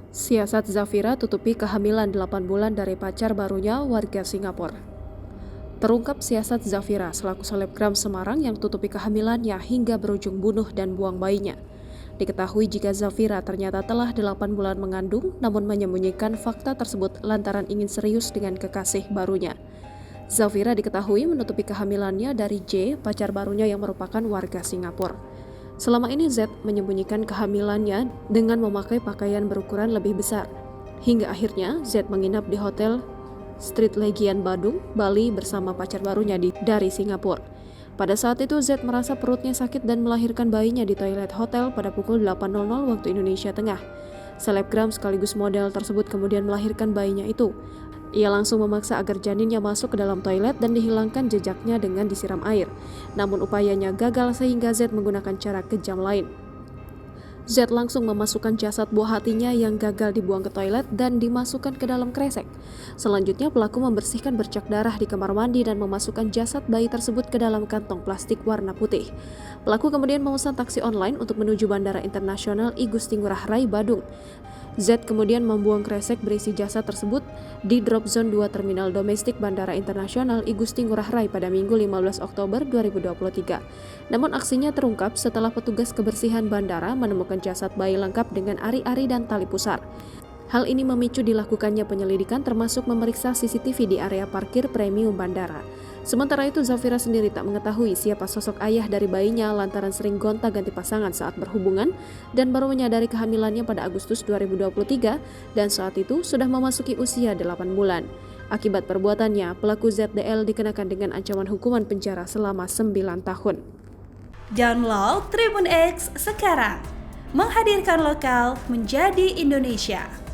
Siasat Zafira tutupi kehamilan 8 bulan dari pacar barunya warga Singapura. Terungkap siasat Zafira selaku selebgram Semarang yang tutupi kehamilannya hingga berujung bunuh dan buang bayinya. Diketahui jika Zafira ternyata telah 8 bulan mengandung namun menyembunyikan fakta tersebut lantaran ingin serius dengan kekasih barunya. Zafira diketahui menutupi kehamilannya dari J, pacar barunya yang merupakan warga Singapura. Selama ini Z menyembunyikan kehamilannya dengan memakai pakaian berukuran lebih besar. Hingga akhirnya Z menginap di hotel Street Legian Badung, Bali bersama pacar barunya dari Singapura. Pada saat itu Z merasa perutnya sakit dan melahirkan bayinya di toilet hotel pada pukul 8.00 waktu Indonesia Tengah. Selebgram sekaligus model tersebut kemudian melahirkan bayinya itu. Ia langsung memaksa agar janinnya masuk ke dalam toilet dan dihilangkan jejaknya dengan disiram air. Namun upayanya gagal sehingga Z menggunakan cara kejam lain. Z langsung memasukkan jasad buah hatinya yang gagal dibuang ke toilet dan dimasukkan ke dalam kresek. Selanjutnya pelaku membersihkan bercak darah di kamar mandi dan memasukkan jasad bayi tersebut ke dalam kantong plastik warna putih. Pelaku kemudian memesan taksi online untuk menuju Bandara Internasional I Gusti Ngurah Rai Badung. Z kemudian membuang kresek berisi jasad tersebut di drop zone 2 Terminal Domestik Bandara Internasional I Gusti Ngurah Rai pada Minggu 15 Oktober 2023. Namun aksinya terungkap setelah petugas kebersihan bandara menemukan jasad bayi lengkap dengan ari-ari dan tali pusar. Hal ini memicu dilakukannya penyelidikan termasuk memeriksa CCTV di area parkir premium bandara. Sementara itu Zafira sendiri tak mengetahui siapa sosok ayah dari bayinya lantaran sering gonta-ganti pasangan saat berhubungan dan baru menyadari kehamilannya pada Agustus 2023 dan saat itu sudah memasuki usia 8 bulan. Akibat perbuatannya, pelaku ZDL dikenakan dengan ancaman hukuman penjara selama 9 tahun. Download Tribun X sekarang, menghadirkan lokal menjadi Indonesia.